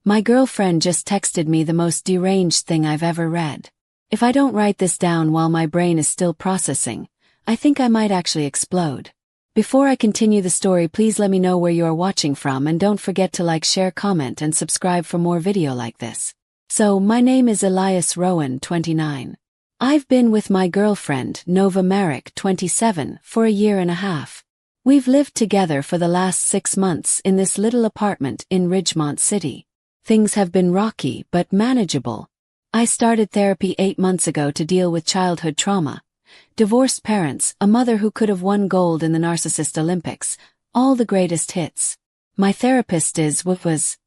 My girlfriend just texted me the most deranged thing I've ever read. If I don't write this down while my brain is still processing, I think I might actually explode. Before I continue the story, please let me know where you are watching from, and don't forget to like, share, comment, and subscribe for more video like this. So, my name is Elias Rowan, 29. I've been with my girlfriend, Nova Merrick, 27, for a year and a half. We've lived together for the last 6 months in this little apartment in Ridgemont City. Things have been rocky but manageable. I started therapy 8 months ago to deal with childhood trauma. Divorced parents, a mother who could have won gold in the Narcissist Olympics, all the greatest hits. My therapist was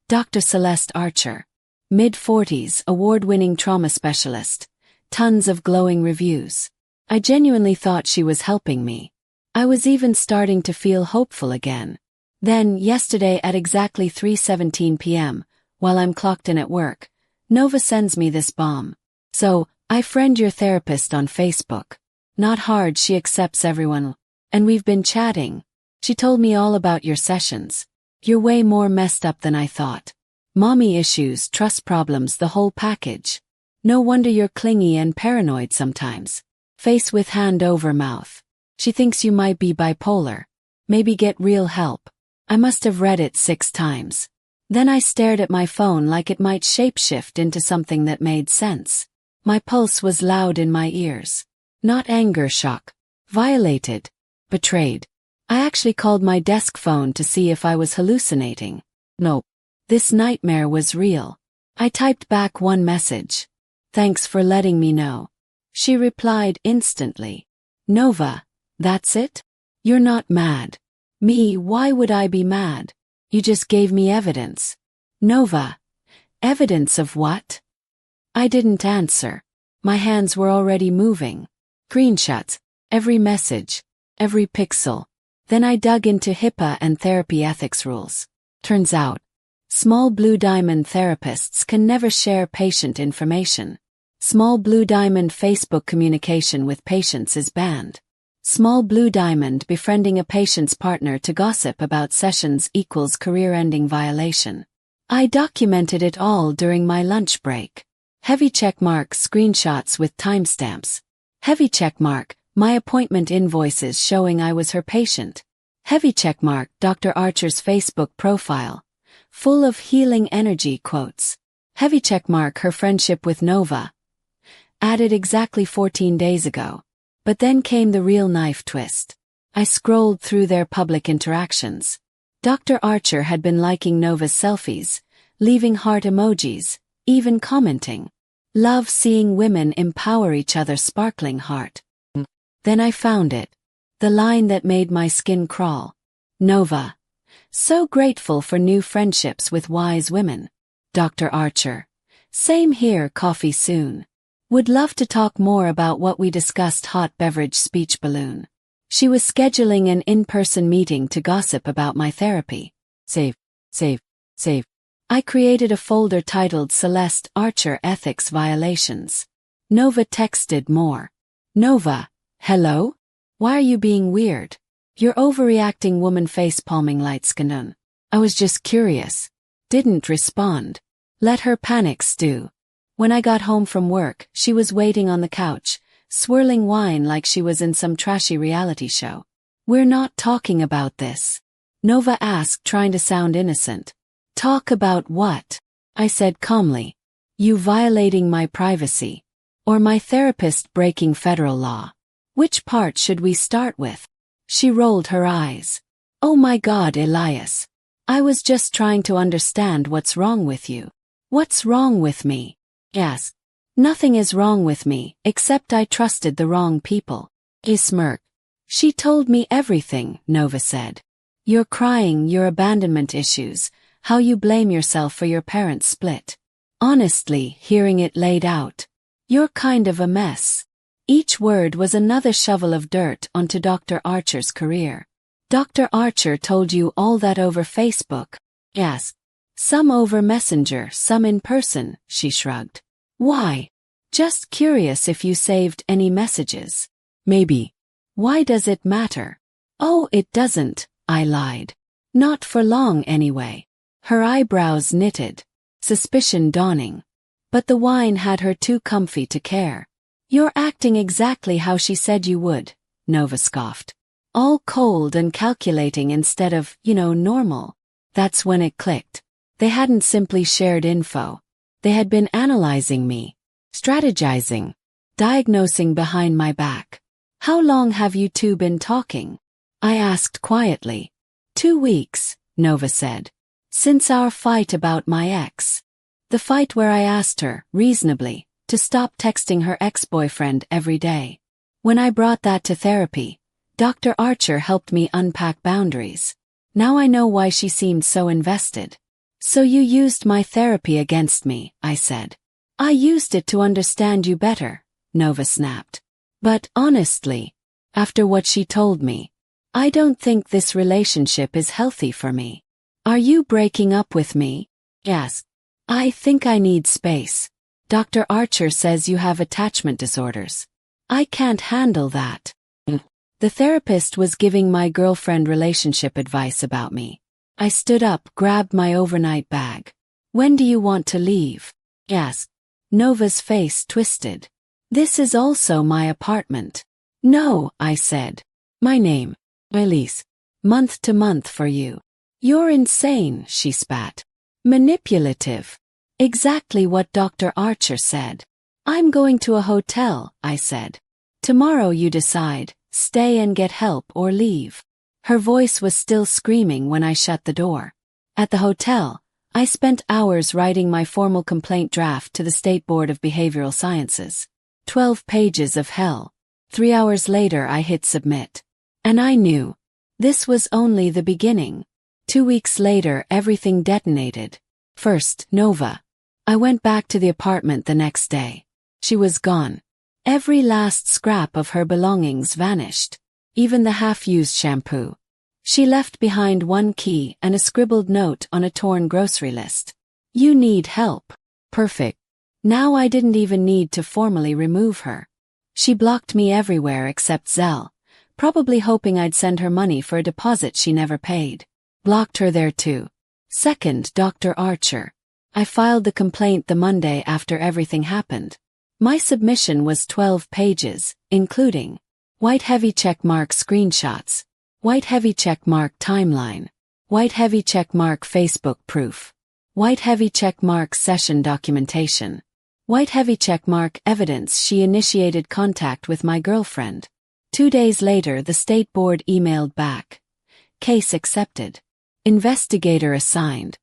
Dr. Celeste Archer. Mid-40s, award-winning trauma specialist. Tons of glowing reviews. I genuinely thought she was helping me. I was even starting to feel hopeful again. Then, yesterday at exactly 3:17 p.m., while I'm clocked in at work, Nova sends me this bomb. So, I friend your therapist on Facebook. Not hard, she accepts everyone. And we've been chatting. She told me all about your sessions. You're way more messed up than I thought. Mommy issues, trust problems, the whole package. No wonder you're clingy and paranoid sometimes. Face with hand over mouth. She thinks you might be bipolar. Maybe get real help. I must have read it 6 times. Then I stared at my phone like it might shapeshift into something that made sense. My pulse was loud in my ears. Not anger, shock. Violated. Betrayed. I actually called my desk phone to see if I was hallucinating. Nope. This nightmare was real. I typed back one message. Thanks for letting me know. She replied instantly. Nova, that's it? You're not mad. Me, why would I be mad? You just gave me evidence. Nova. Evidence of what? I didn't answer. My hands were already moving. Screenshots. Every message. Every pixel. Then I dug into HIPAA and therapy ethics rules. Turns out, small blue diamond therapists can never share patient information. Small blue diamond Facebook communication with patients is banned. Small blue diamond befriending a patient's partner to gossip about sessions equals career-ending violation. I documented it all during my lunch break. Heavy checkmark, screenshots with timestamps. Heavy checkmark, my appointment invoices showing I was her patient. Heavy checkmark, Dr. Archer's Facebook profile. Full of healing energy quotes. Heavy checkmark, her friendship with Nova. Added exactly 14 days ago. But then came the real knife twist. I scrolled through their public interactions. Dr. Archer had been liking Nova's selfies, leaving heart emojis, even commenting. Love seeing women empower each other, sparkling heart. Then I found it. The line that made my skin crawl. Nova. So grateful for new friendships with wise women. Dr. Archer. Same here, coffee soon. Would love to talk more about what we discussed. Hot beverage, speech balloon. She was scheduling an in-person meeting to gossip about my therapy. Save. I created a folder titled Celeste Archer Ethics Violations. Nova texted more. Nova, hello? Why are you being weird? You're overreacting, woman, face palming, light skin. I was just curious. Didn't respond. Let her panic stew. When I got home from work, she was waiting on the couch, swirling wine like she was in some trashy reality show. We're not talking about this. Nova asked, trying to sound innocent. Talk about what? I said calmly. You violating my privacy. Or my therapist breaking federal law. Which part should we start with? She rolled her eyes. Oh my God, Elias. I was just trying to understand what's wrong with you. What's wrong with me? Yes. Nothing is wrong with me, except I trusted the wrong people. He smirked. She told me everything, Nova said. You're crying, your abandonment issues, how you blame yourself for your parents' split. Honestly, hearing it laid out. You're kind of a mess. Each word was another shovel of dirt onto Dr. Archer's career. Dr. Archer told you all that over Facebook? Yes. Some over Messenger, some in person, she shrugged. Why? Just curious if you saved any messages. Maybe. Why does it matter? Oh, it doesn't, I lied. Not for long anyway. Her eyebrows knitted, suspicion dawning. But the wine had her too comfy to care. You're acting exactly how she said you would, Nova scoffed. All cold and calculating instead of, normal. That's when it clicked. They hadn't simply shared info. They had been analyzing me, strategizing, diagnosing behind my back. How long have you two been talking? I asked quietly. 2 weeks, Nova said. Since our fight about my ex. The fight where I asked her, reasonably, to stop texting her ex-boyfriend every day. When I brought that to therapy, Dr. Archer helped me unpack boundaries. Now I know why she seemed so invested. So you used my therapy against me, I said. I used it to understand you better, Nova snapped. But honestly, after what she told me, I don't think this relationship is healthy for me. Are you breaking up with me? Yes. I think I need space. Dr. Archer says you have attachment disorders. I can't handle that. The therapist was giving my girlfriend relationship advice about me. I stood up, grabbed my overnight bag. When do you want to leave? Asked. Nova's face twisted. This is also my apartment. No, I said. My name. Elise. Month to month for you. You're insane, she spat. Manipulative. Exactly what Dr. Archer said. I'm going to a hotel, I said. Tomorrow you decide, stay and get help or leave. Her voice was still screaming when I shut the door. At the hotel, I spent hours writing my formal complaint draft to the State Board of Behavioral Sciences. 12 pages of hell. 3 hours later I hit submit. And I knew. This was only the beginning. 2 weeks later everything detonated. First, Nova. I went back to the apartment the next day. She was gone. Every last scrap of her belongings vanished. Even the half-used shampoo. She left behind one key and a scribbled note on a torn grocery list. You need help. Perfect. Now I didn't even need to formally remove her. She blocked me everywhere except Zelle, probably hoping I'd send her money for a deposit she never paid. Blocked her there too. Second, Dr. Archer. I filed the complaint the Monday after everything happened. My submission was 12 pages, including white heavy checkmark screenshots, white heavy checkmark timeline, white heavy checkmark Facebook proof, white heavy checkmark session documentation, white heavy checkmark evidence she initiated contact with my girlfriend. 2 days later the state board emailed back. Case accepted. Investigator assigned.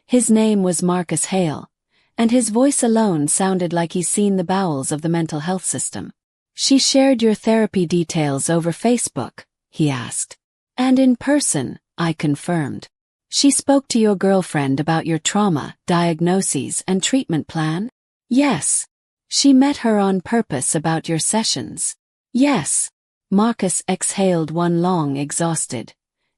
His name was Marcus Hale, and his voice alone sounded like he's seen the bowels of the mental health system. She shared your therapy details over Facebook, he asked. And in person, I confirmed. She spoke to your girlfriend about your trauma, diagnoses, and treatment plan? Yes. She met her on purpose about your sessions? Yes. Marcus exhaled one long, exhausted.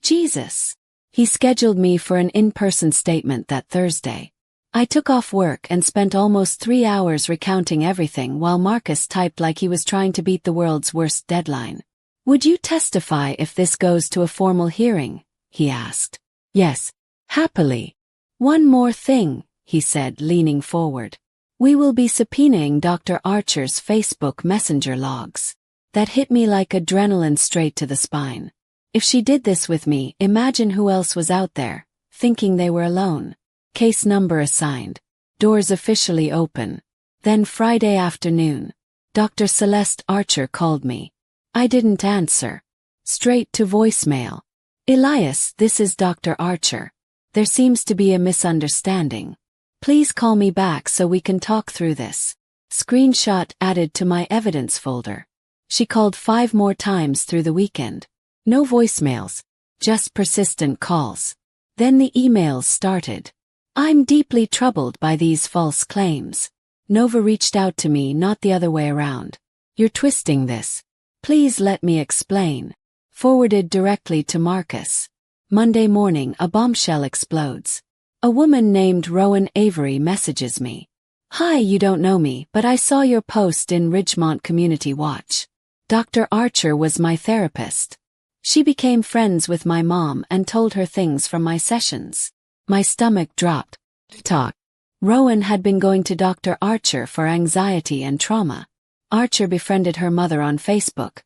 Jesus. He scheduled me for an in-person statement that Thursday. I took off work and spent almost 3 hours recounting everything while Marcus typed like he was trying to beat the world's worst deadline. Would you testify if this goes to a formal hearing? He asked. Yes, happily. One more thing, he said, leaning forward. We will be subpoenaing Dr. Archer's Facebook Messenger logs. That hit me like adrenaline straight to the spine. If she did this with me, imagine who else was out there, thinking they were alone. Case number assigned. Doors officially open. Then Friday afternoon, Dr. Celeste Archer called me. I didn't answer. Straight to voicemail. Elias, this is Dr. Archer. There seems to be a misunderstanding. Please call me back so we can talk through this. Screenshot added to my evidence folder. She called 5 more times through the weekend. No voicemails, just persistent calls. Then the emails started. I'm deeply troubled by these false claims. Nova reached out to me, not the other way around. You're twisting this. Please let me explain. Forwarded directly to Marcus. Monday morning a bombshell explodes. A woman named Rowan Avery messages me. Hi, you don't know me, but I saw your post in Ridgemont Community Watch. Dr. Archer was my therapist. She became friends with my mom and told her things from my sessions. My stomach dropped. Talk. Rowan had been going to Dr. Archer for anxiety and trauma. Archer befriended her mother on Facebook,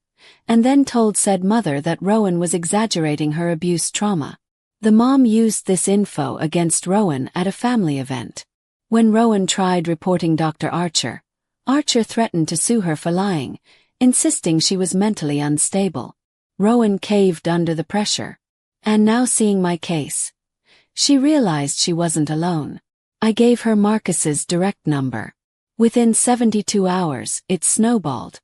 and then told said mother that Rowan was exaggerating her abuse trauma. The mom used this info against Rowan at a family event. When Rowan tried reporting Dr. Archer, Archer threatened to sue her for lying, insisting she was mentally unstable. Rowan caved under the pressure. And now seeing my case, she realized she wasn't alone. I gave her Marcus's direct number. Within 72 hours, it snowballed.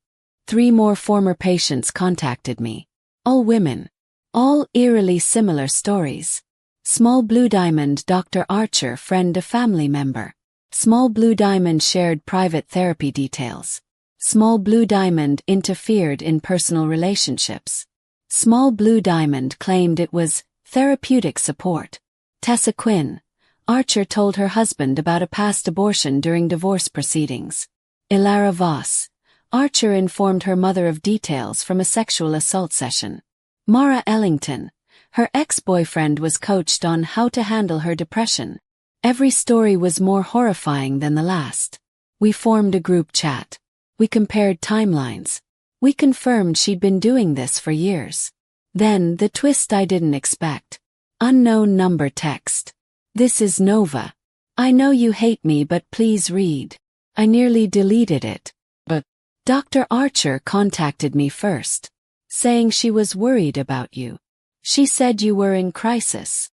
3 more former patients contacted me. All women. All eerily similar stories. Small Blue Diamond Dr. Archer friend a family member. Small Blue Diamond shared private therapy details. Small Blue Diamond interfered in personal relationships. Small Blue Diamond claimed it was therapeutic support. Tessa Quinn. Archer told her husband about a past abortion during divorce proceedings. Ilara Voss. Archer informed her mother of details from a sexual assault session. Mara Ellington. Her ex-boyfriend was coached on how to handle her depression. Every story was more horrifying than the last. We formed a group chat. We compared timelines. We confirmed she'd been doing this for years. Then, the twist I didn't expect. Unknown number text. This is Nova. I know you hate me, but please read. I nearly deleted it. But Dr. Archer contacted me first, saying she was worried about you. She said you were in crisis.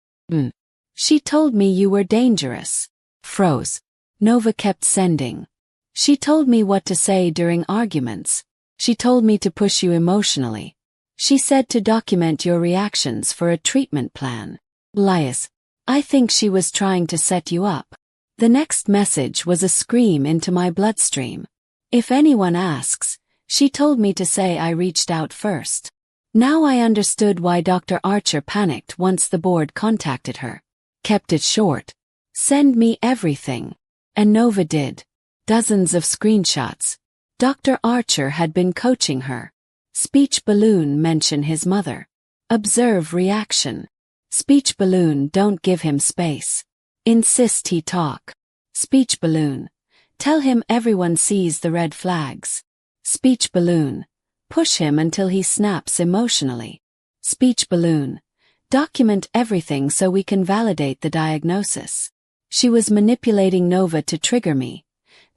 She told me you were dangerous. Froze. Nova kept sending. She told me what to say during arguments. She told me to push you emotionally. She said to document your reactions for a treatment plan. Lias. I think she was trying to set you up. The next message was a scream into my bloodstream. If anyone asks, she told me to say I reached out first. Now I understood why Dr. Archer panicked once the board contacted her. Kept it short. Send me everything. And Nova did. Dozens of screenshots. Dr. Archer had been coaching her. Speech balloon mention his mother. Observe reaction. Speech balloon don't give him space. Insist he talk. Speech balloon. Tell him everyone sees the red flags. Speech balloon. Push him until he snaps emotionally. Speech balloon. Document everything so we can validate the diagnosis. She was manipulating Nova to trigger me,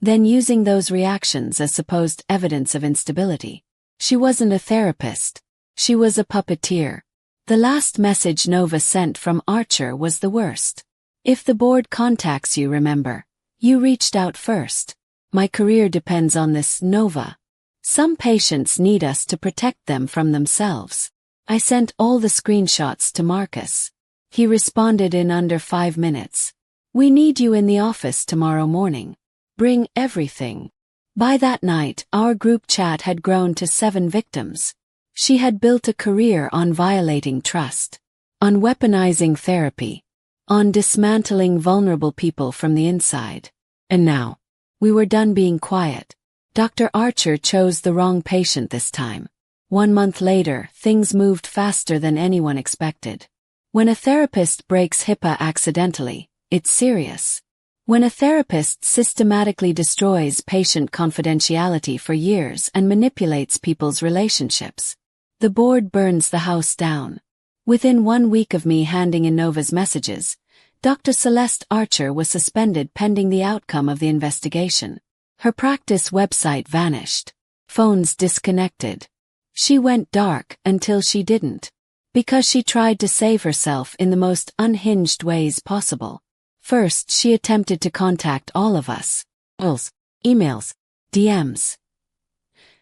then using those reactions as supposed evidence of instability. She wasn't a therapist. She was a puppeteer. The last message Nova sent from Archer was the worst. If the board contacts you, remember, you reached out first. My career depends on this, Nova. Some patients need us to protect them from themselves. I sent all the screenshots to Marcus. He responded in under 5 minutes. We need you in the office tomorrow morning. Bring everything. By that night, our group chat had grown to 7 victims. She had built a career on violating trust, on weaponizing therapy, on dismantling vulnerable people from the inside. And now, we were done being quiet. Dr. Archer chose the wrong patient this time. 1 month later, things moved faster than anyone expected. When a therapist breaks HIPAA accidentally, it's serious. When a therapist systematically destroys patient confidentiality for years and manipulates people's relationships, the board burns the house down. Within 1 week of me handing in Nova's messages, Dr. Celeste Archer was suspended pending the outcome of the investigation. Her practice website vanished. Phones disconnected. She went dark until she didn't. Because she tried to save herself in the most unhinged ways possible. First, she attempted to contact all of us. Calls, emails, DMs.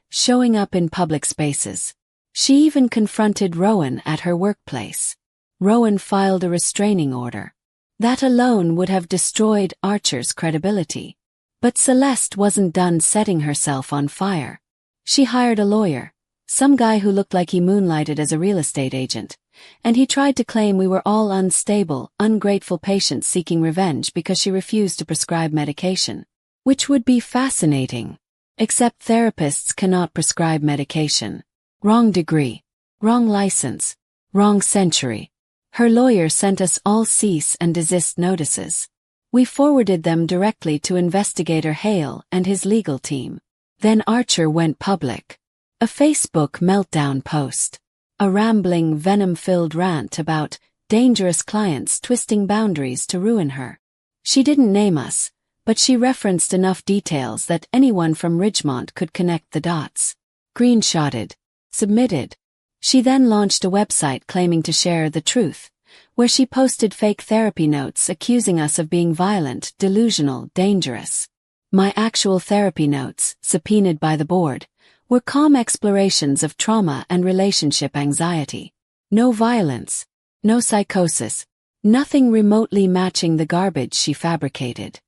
Showing up in public spaces. She even confronted Rowan at her workplace. Rowan filed a restraining order. That alone would have destroyed Archer's credibility. But Celeste wasn't done setting herself on fire. She hired a lawyer, some guy who looked like he moonlighted as a real estate agent, and he tried to claim we were all unstable, ungrateful patients seeking revenge because she refused to prescribe medication. Which would be fascinating. Except therapists cannot prescribe medication. Wrong degree. Wrong license. Wrong century. Her lawyer sent us all cease and desist notices. We forwarded them directly to investigator Hale and his legal team. Then Archer went public. A Facebook meltdown post. A rambling, venom-filled rant about dangerous clients twisting boundaries to ruin her. She didn't name us, but she referenced enough details that anyone from Ridgemont could connect the dots. Screenshotted. Submitted. She then launched a website claiming to share the truth, where she posted fake therapy notes accusing us of being violent, delusional, dangerous. My actual therapy notes, subpoenaed by the board, were calm explorations of trauma and relationship anxiety. No violence, no psychosis, nothing remotely matching the garbage she fabricated.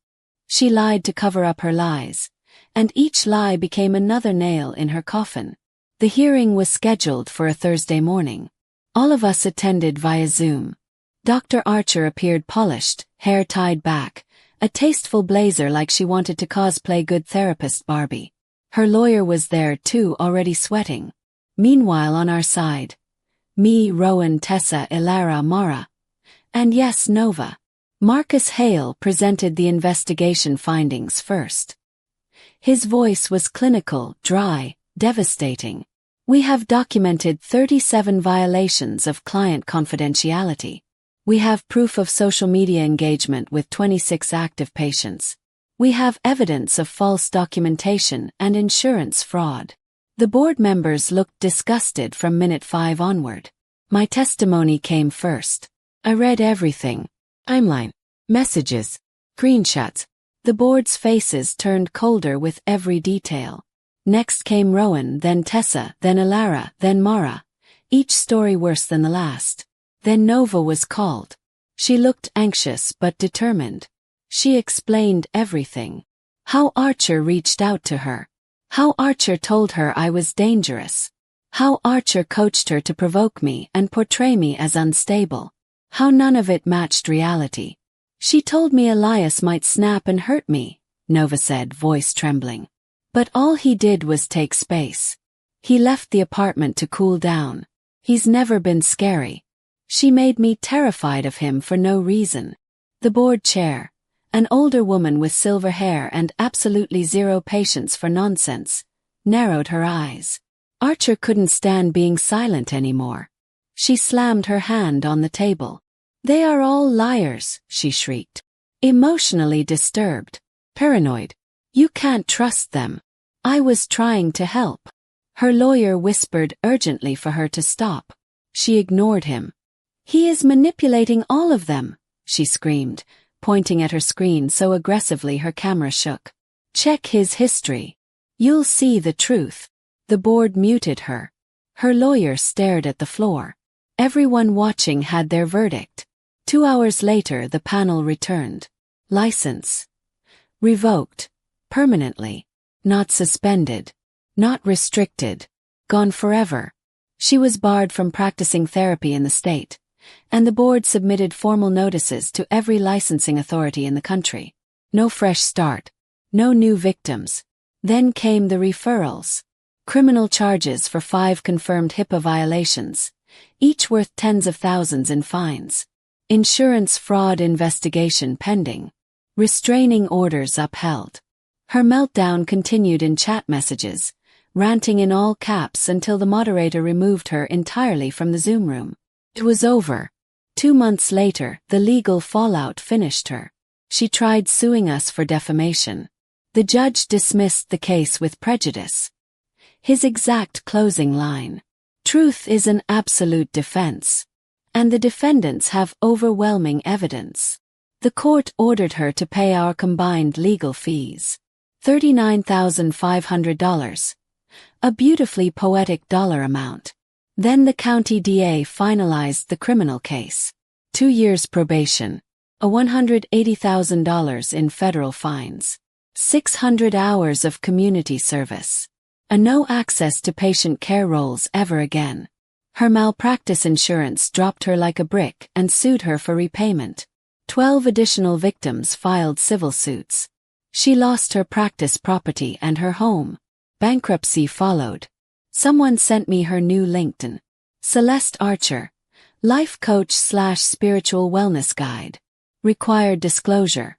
She lied to cover up her lies, and each lie became another nail in her coffin. The hearing was scheduled for a Thursday morning. All of us attended via Zoom. Dr. Archer appeared polished, hair tied back, a tasteful blazer like she wanted to cosplay good therapist Barbie. Her lawyer was there too, already sweating. Meanwhile on our side, me, Rowan, Tessa, Ilara, Mara, and yes, Nova. Marcus Hale presented the investigation findings first. His voice was clinical, dry, devastating. We have documented 37 violations of client confidentiality. We have proof of social media engagement with 26 active patients. We have evidence of false documentation and insurance fraud. The board members looked disgusted from minute 5 onward. My testimony came first. I read everything. Timeline, messages, screenshots. The board's faces turned colder with every detail. Next came Rowan, then Tessa, then Ilara, then Mara, each story worse than the last. Then Nova was called. She looked anxious but determined. She explained everything. How Archer reached out to her. How Archer told her I was dangerous. How Archer coached her to provoke me and portray me as unstable. How none of it matched reality. She told me Elias might snap and hurt me, Nova said, voice trembling. But all he did was take space. He left the apartment to cool down. He's never been scary. She made me terrified of him for no reason. The board chair, an older woman with silver hair and absolutely zero patience for nonsense, narrowed her eyes. Archer couldn't stand being silent anymore. She slammed her hand on the table. They are all liars, she shrieked. Emotionally disturbed. Paranoid. You can't trust them. I was trying to help. Her lawyer whispered urgently for her to stop. She ignored him. He is manipulating all of them, she screamed, pointing at her screen so aggressively her camera shook. Check his history. You'll see the truth. The board muted her. Her lawyer stared at the floor. Everyone watching had their verdict. 2 hours later the panel returned. License. Revoked. Permanently. Not suspended. Not restricted. Gone forever. She was barred from practicing therapy in the state, and the board submitted formal notices to every licensing authority in the country. No fresh start. No new victims. Then came the referrals. Criminal charges for 5 confirmed HIPAA violations, each worth tens of thousands in fines. Insurance fraud investigation pending. Restraining orders upheld. Her meltdown continued in chat messages, ranting in all caps until the moderator removed her entirely from the Zoom room. It was over. 2 months later, the legal fallout finished her. She tried suing us for defamation. The judge dismissed the case with prejudice. His exact closing line. Truth is an absolute defense. And the defendants have overwhelming evidence. The court ordered her to pay our combined legal fees. $39,500. A beautifully poetic dollar amount. Then the county DA finalized the criminal case. 2 years probation. A $180,000 in federal fines. 600 hours of community service. A no access to patient care roles ever again. Her malpractice insurance dropped her like a brick and sued her for repayment. 12 additional victims filed civil suits. She lost her practice property and her home. Bankruptcy followed. Someone sent me her new LinkedIn. Celeste Archer, Life coach / spiritual wellness guide. Required disclosure.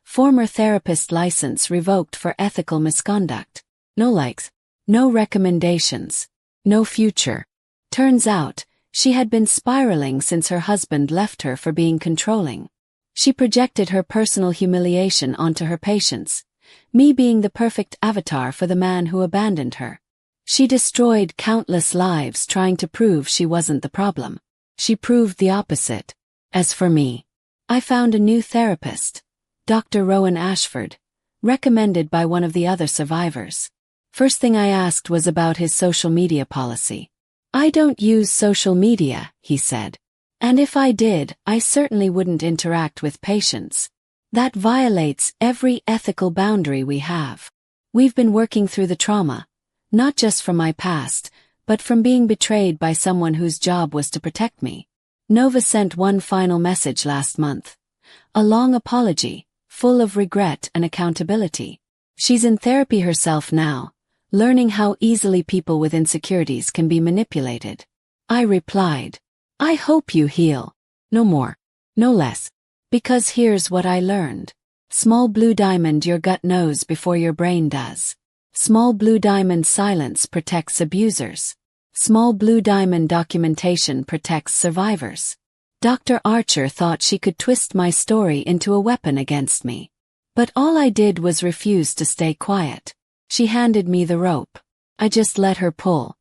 Former therapist license revoked for ethical misconduct. No likes. No recommendations. No future. Turns out, she had been spiraling since her husband left her for being controlling. She projected her personal humiliation onto her patients, me being the perfect avatar for the man who abandoned her. She destroyed countless lives trying to prove she wasn't the problem. She proved the opposite. As for me, I found a new therapist, Dr. Rowan Ashford, recommended by one of the other survivors. First thing I asked was about his social media policy. I don't use social media, he said. And if I did, I certainly wouldn't interact with patients. That violates every ethical boundary we have. We've been working through the trauma, not just from my past, but from being betrayed by someone whose job was to protect me. Nova sent one final message last month. A long apology, full of regret and accountability. She's in therapy herself now, learning how easily people with insecurities can be manipulated. I replied, I hope you heal. No more. No less. Because here's what I learned. Small blue diamond, your gut knows before your brain does. Small blue diamond, silence protects abusers. Small blue diamond, documentation protects survivors. Dr. Archer thought she could twist my story into a weapon against me. But all I did was refuse to stay quiet. She handed me the rope. I just let her pull,